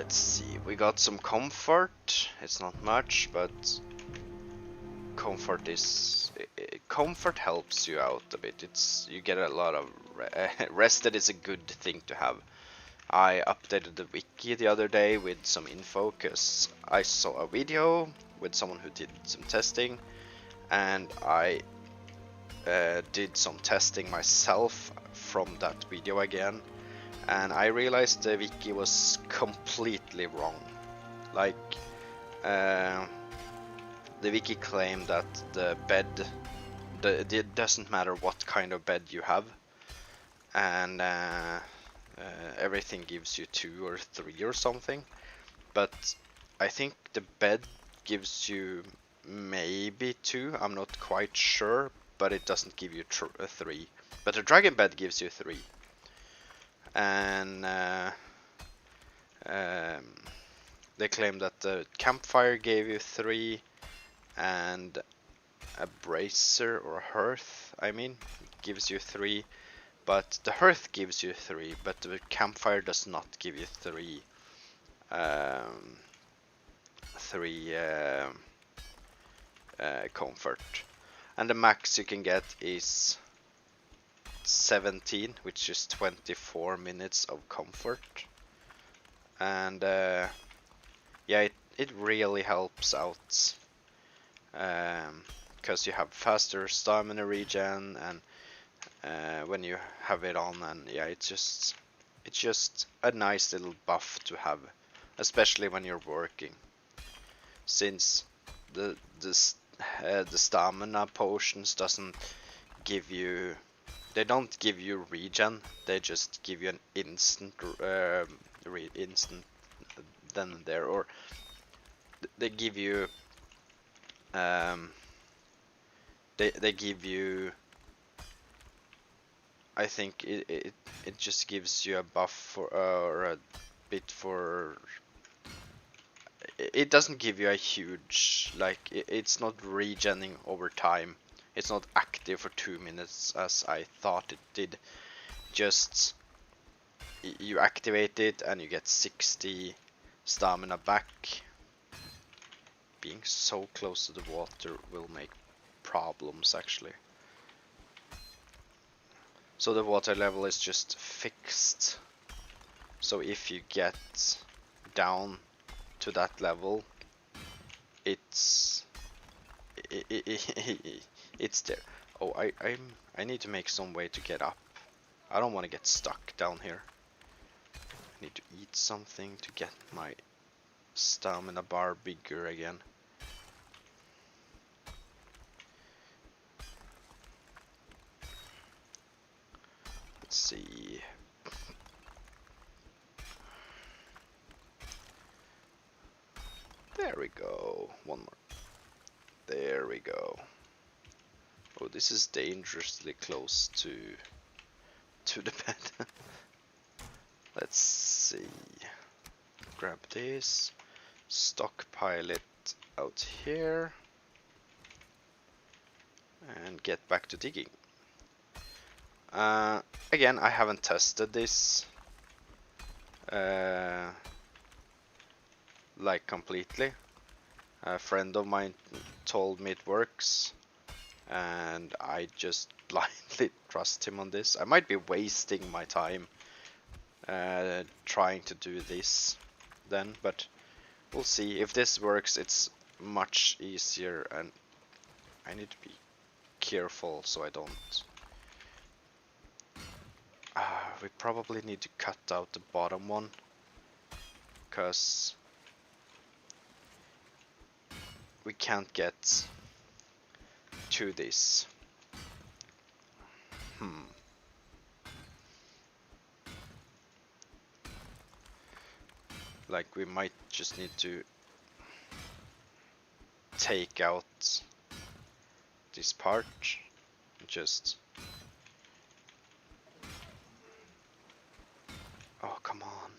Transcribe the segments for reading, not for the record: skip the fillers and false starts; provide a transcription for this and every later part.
let's see, we got some comfort. It's not much, but comfort helps you out a bit. You get a lot of rested is a good thing to have. I updated the wiki the other day with some info because I saw a video with someone who did some testing, and I did some testing myself from that video again, and I realized the wiki was completely wrong. Like, the wiki claimed that the bed, it doesn't matter what kind of bed you have, and everything gives you 2 or 3 or something. But I think the bed gives you maybe 2, I'm not quite sure, but it doesn't give you 3. But the dragon bed gives you 3. And they claim that the campfire gave you 3, and a brazier or hearth, I mean, gives you 3. But the hearth gives you 3, but the campfire does not give you 3. 3 comfort, and the max you can get is 17, which is 24 minutes of comfort. And yeah, it really helps out, because you have faster stamina regen, and when you have it on, and yeah, it's just a nice little buff to have, especially when you're working, since the stamina potions doesn't give you, they don't give you regen, they just give you an instant instant then and there, or they give you they give you, I think it just gives you a buff for or a bit for, it doesn't give you a huge, like, it's not regenning over time. It's not active for 2 minutes as I thought it did. Just you activate it and you get 60 stamina back. Being so close to the water will make problems actually. So the water level is just fixed. So if you get down to that level, it's it's there. Oh, I need to make some way to get up. I don't want to get stuck down here. I need to eat something to get my stamina bar bigger again. Let's see. There we go. One more. There we go. Oh, this is dangerously close to the bed. Let's see. Grab this. Stockpile it out here. And get back to digging. Again, I haven't tested this like completely. A friend of mine told me it works, and I just blindly trust him on this. I might be wasting my time trying to do this then, but we'll see. If this works, it's much easier, and I need to be careful so I don't. We probably need to cut out the bottom one, because we can't get to this. Like, we might just need to take out this part, just. Oh, come on.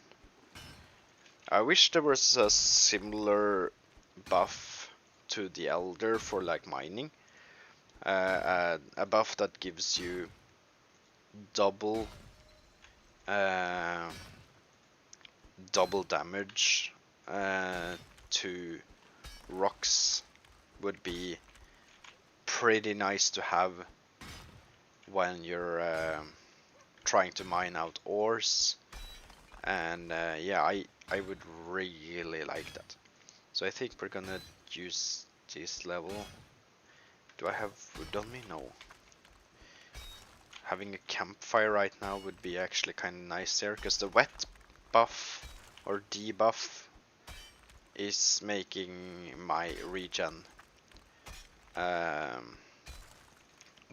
I wish there was a similar buff to the Elder for like mining. A buff that gives you double double damage to rocks would be pretty nice to have when you're trying to mine out ores. And yeah, I would really like that. So I think we're gonna use this level. Do I have wood on me? No. Having a campfire right now would be actually kind of nice here, because the wet buff or debuff is making my regen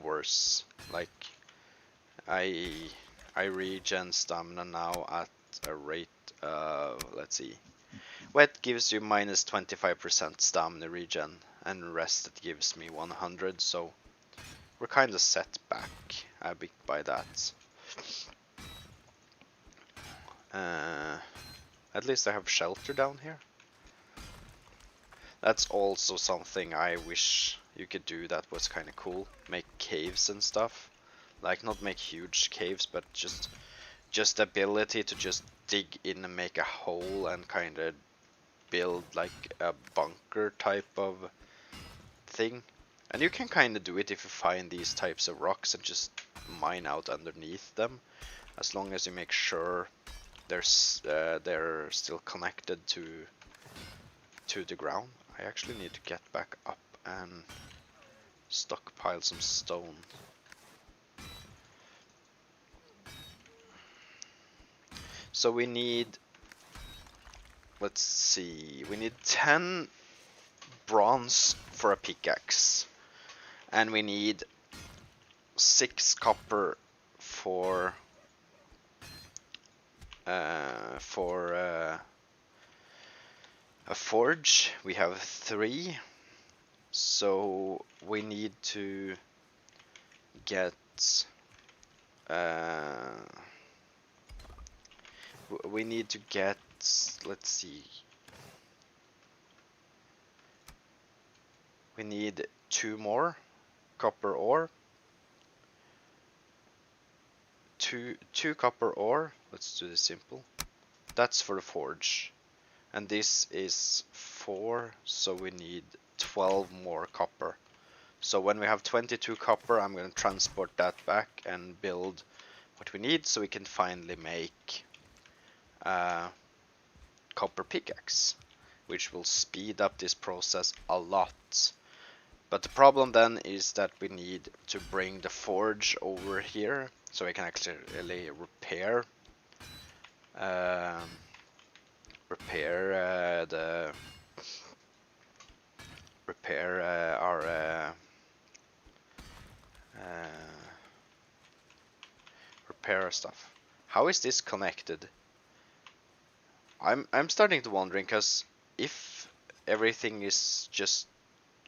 worse. Like I regen stamina now at a rate of, let's see, wet gives you minus 25% stamina regen, and rest it gives me 100, so we're kind of set back a bit by that. At least I have shelter down here. That's also something I wish you could do that was kind of cool. Make caves and stuff. Like, not make huge caves, but just the ability to just dig in and make a hole and kind of build like a bunker type of thing. And you can kind of do it if you find these types of rocks and just mine out underneath them, as long as you make sure they're still connected to the ground. I actually need to get back up and stockpile some stone. So we need, let's see, we need 10 bronze for a pickaxe, and we need 6 copper for a forge. We have 3, so we need to get let's see, we need 2 more copper ore, 2 copper ore. Let's do this simple. That's for the forge, and this is 4, so we need 12 more copper. So when we have 22 copper, I'm going to transport that back and build what we need, so we can finally make copper pickaxe, which will speed up this process a lot. But the problem then is that we need to bring the forge over here, so we can actually repair our stuff. How is this connected? I'm starting to wondering, because if everything is just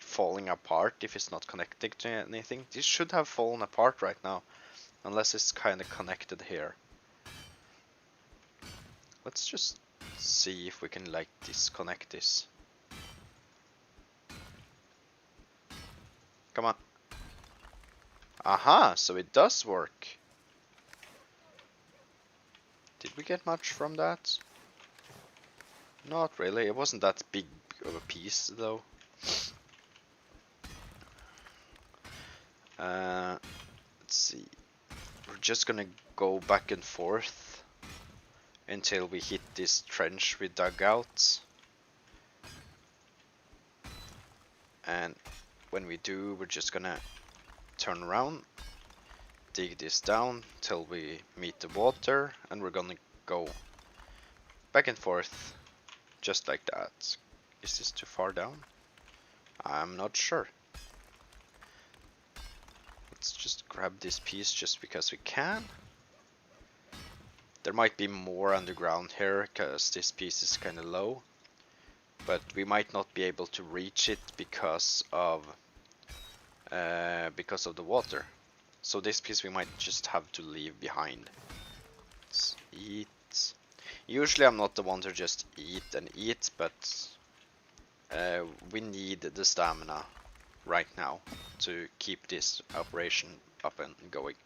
falling apart, if it's not connected to anything, this should have fallen apart right now, unless it's kind of connected here. Let's just see if we can like disconnect this. Come on. Aha, so it does work. Did we get much from that? Not really. It wasn't that big of a piece though. Let's see. We're just gonna go back and forth until we hit this trench we dug out. And when we do, we're just gonna turn around, dig this down till we meet the water, and we're gonna go back and forth just like that. Is this too far down? I'm not sure. Let's just grab this piece just because we can. There might be more underground here, because this piece is kind of low, but we might not be able to reach it because of the water. So this piece we might just have to leave behind. Let's eat. Usually I'm not the one to just eat and eat, but we need the stamina right now to keep this operation up and going.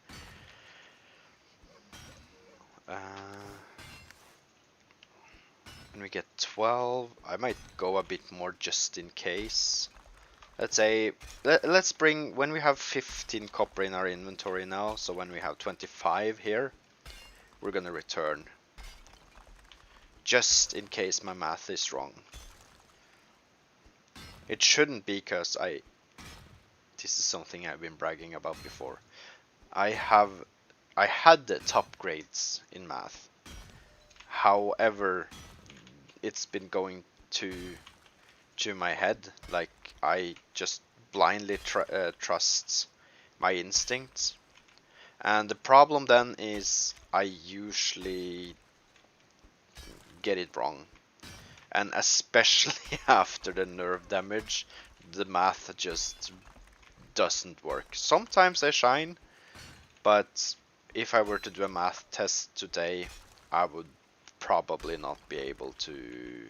And we get 12. I might go a bit more just in case. Let's say, let's bring, when we have 15 copper in our inventory now, so when we have 25 here, we're gonna return. Just in case my math is wrong. It shouldn't be, because this is something I've been bragging about before. I had the top grades in math. However, it's been going to my head, like I just blindly trust my instincts. And the problem then is I usually get it wrong. And especially after the nerve damage, the math just doesn't work. Sometimes I shine, but if I were to do a math test today, I would probably not be able to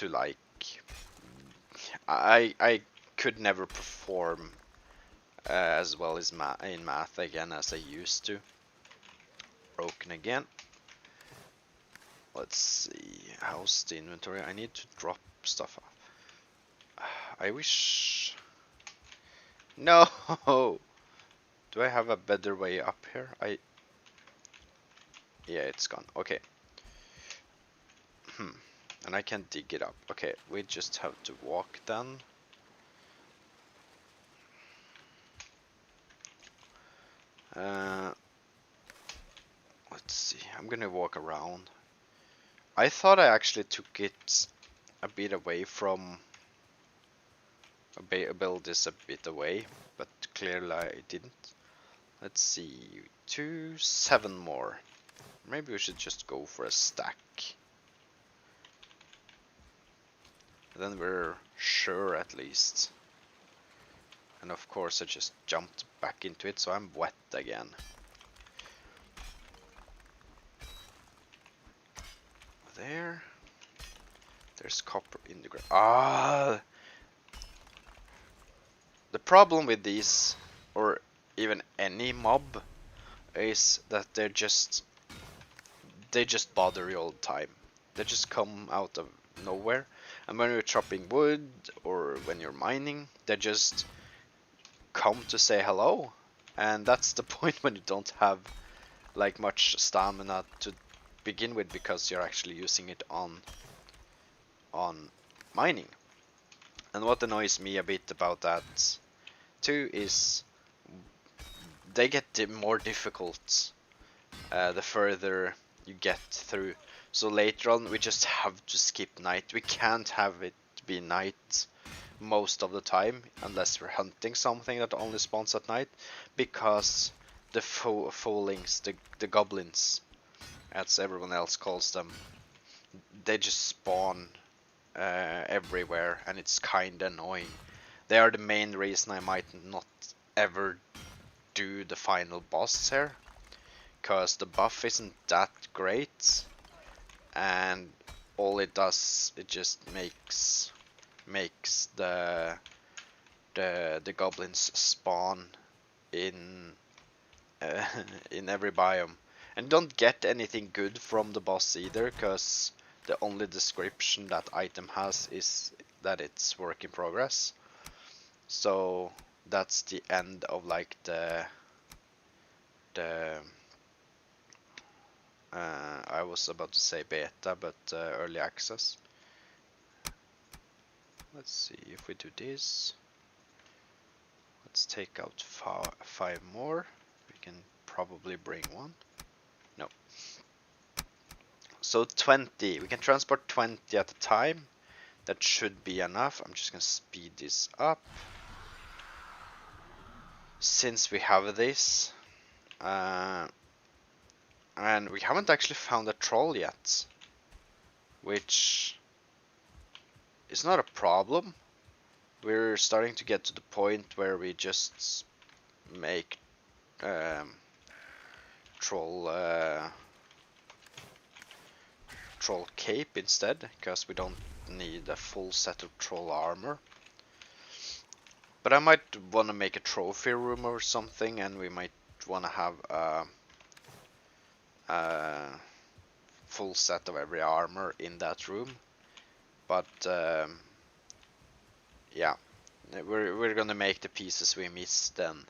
like, I could never perform as well as in math again as I used to. Broken again. Let's see, how's the inventory? I need to drop stuff off. I wish... No! Do I have a better way up here? Yeah, it's gone. Okay. And I can dig it up. Okay, we just have to walk then. Let's see, I'm gonna walk around. I thought I actually took it a bit away from... build this a bit away, but clearly I didn't. Let's see, 7 more. Maybe we should just go for a stack. Then we're sure at least. And of course I just jumped back into it, so I'm wet again. There's copper in the ground. Ah! The problem with these, or even any mob, is that they just bother you all the time. They just come out of nowhere, and when you're chopping wood or when you're mining, they just come to say hello, and that's the point when you don't have like much stamina to begin with, because you're actually using it on mining. And what annoys me a bit about that too is they get more difficult the further you get through. So later on we just have to skip night. We can't have it be night most of the time unless we're hunting something that only spawns at night, because the foalings, the goblins, as everyone else calls them, they just spawn everywhere, and it's kinda annoying. They are the main reason I might not ever do the final boss here, because the buff isn't that great, and all it does, it just makes the goblins spawn in in every biome, and don't get anything good from the boss either, because the only description that item has is that it's work in progress. So that's the end of like the I was about to say beta, but early access. Let's see if we do this. Let's take out 5 more. We can probably bring one. No. So 20. We can transport 20 at a time. That should be enough. I'm just gonna speed this up. Since we have this. And we haven't actually found a troll yet. Which is not a problem. We're starting to get to the point where we just make troll cape instead, because we don't need a full set of troll armor. But I might want to make a trophy room or something, and we might want to have full set of every armor in that room, but yeah, we're gonna make the pieces we missed then